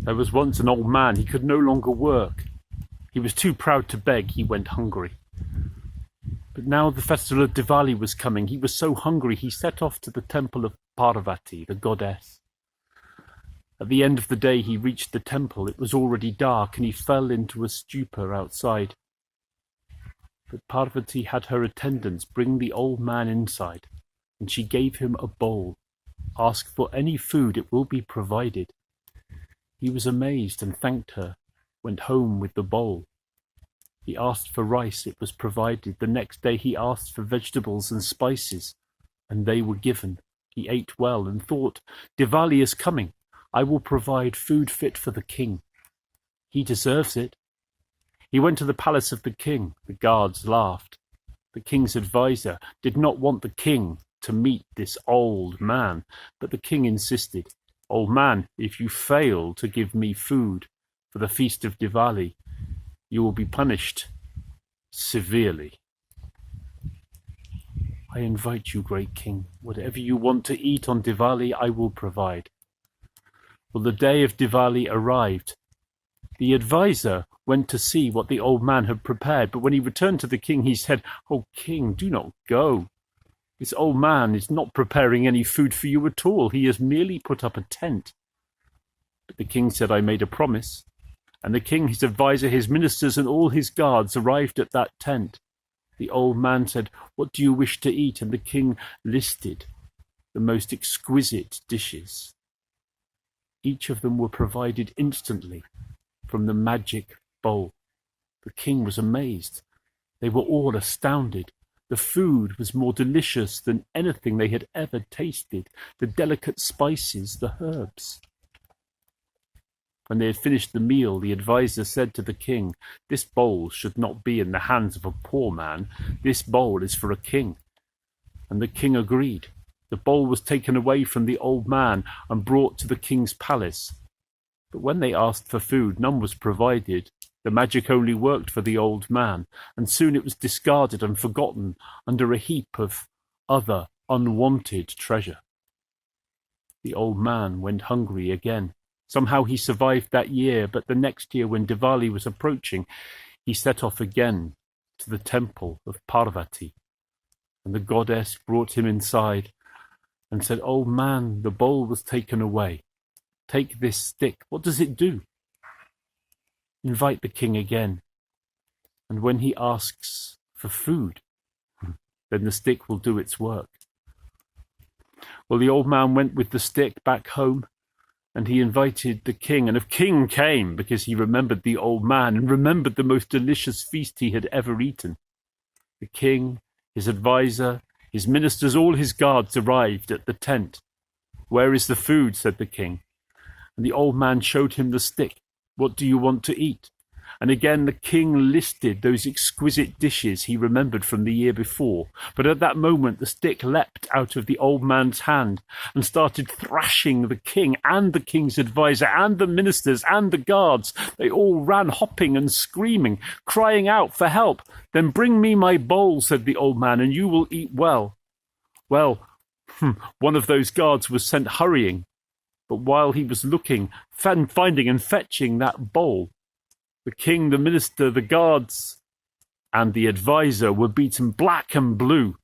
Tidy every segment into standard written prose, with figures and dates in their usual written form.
There was once an old man, he could no longer work. He was too proud to beg, he went hungry. But now the festival of Diwali was coming. He was so hungry he set off to the temple of Parvati, the goddess. At the end of the day he reached the temple. It was already dark and he fell into a stupor outside. But Parvati had her attendants bring the old man inside, and she gave him a bowl. Ask for any food, it will be provided. He was amazed and thanked her, went home with the bowl. He asked for rice, it was provided. The next day he asked for vegetables and spices, and they were given. He ate well and thought, Diwali is coming. I will provide food fit for the king. He deserves it. He went to the palace of the king. The guards laughed. The king's advisor did not want the king to meet this old man, but the king insisted, Old man, if you fail to give me food for the feast of Diwali, you will be punished severely. I invite you, great king. Whatever you want to eat on Diwali, I will provide. Well, the day of Diwali arrived. The advisor went to see what the old man had prepared, but when he returned to the king, he said, Oh, king, do not go. This old man is not preparing any food for you at all. He has merely put up a tent. But the king said, I made a promise. And the king, his advisor, his ministers, and all his guards arrived at that tent. The old man said, What do you wish to eat? And the king listed the most exquisite dishes. Each of them were provided instantly from the magic bowl. The king was amazed. They were all astounded. The food was more delicious than anything they had ever tasted. The delicate spices, the herbs. When they had finished the meal, the advisor said to the king, This bowl should not be in the hands of a poor man. This bowl is for a king. And the king agreed. The bowl was taken away from the old man and brought to the king's palace. But when they asked for food, none was provided. The magic only worked for the old man, and soon it was discarded and forgotten under a heap of other unwanted treasure. The old man went hungry again. Somehow he survived that year, but the next year when Diwali was approaching, he set off again to the temple of Parvati. And the goddess brought him inside and said, Old man, the bowl was taken away. Take this stick. What does it do? Invite the king again. And when he asks for food, then the stick will do its work. Well, the old man went with the stick back home, and he invited the king, and the king came because he remembered the old man and remembered the most delicious feast he had ever eaten. The king, his advisor, his ministers, all his guards arrived at the tent. Where is the food? Said the king. And the old man showed him the stick. What do you want to eat? And again the king listed those exquisite dishes he remembered from the year before. But at that moment the stick leapt out of the old man's hand and started thrashing the king and the king's advisor and the ministers and the guards. They all ran hopping and screaming, crying out for help. Then bring me my bowl, said the old man, and you will eat well. Well, one of those guards was sent hurrying. But while he was looking, finding and fetching that bowl, the king, the minister, the guards, and the advisor were beaten black and blue.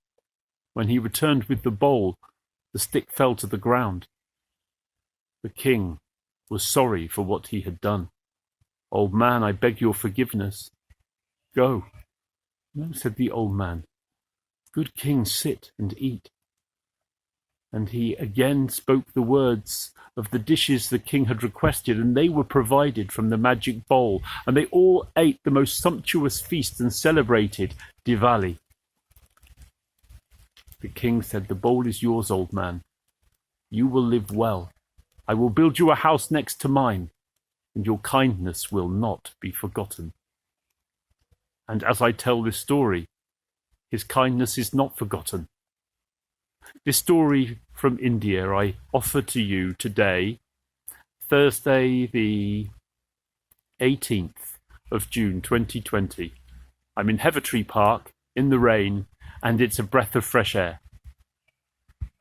When he returned with the bowl, the stick fell to the ground. The king was sorry for what he had done. Old man, I beg your forgiveness. Go. No, said the old man. Good king, sit and eat. And he again spoke the words of the dishes the king had requested, and they were provided from the magic bowl, and they all ate the most sumptuous feast and celebrated Diwali. The king said, The bowl is yours, old man. You will live well. I will build you a house next to mine, and your kindness will not be forgotten. And as I tell this story, his kindness is not forgotten. This story from India I offer to you today, Thursday the 18th of June 2020. I'm in Heavitree Park in the rain, and it's a breath of fresh air.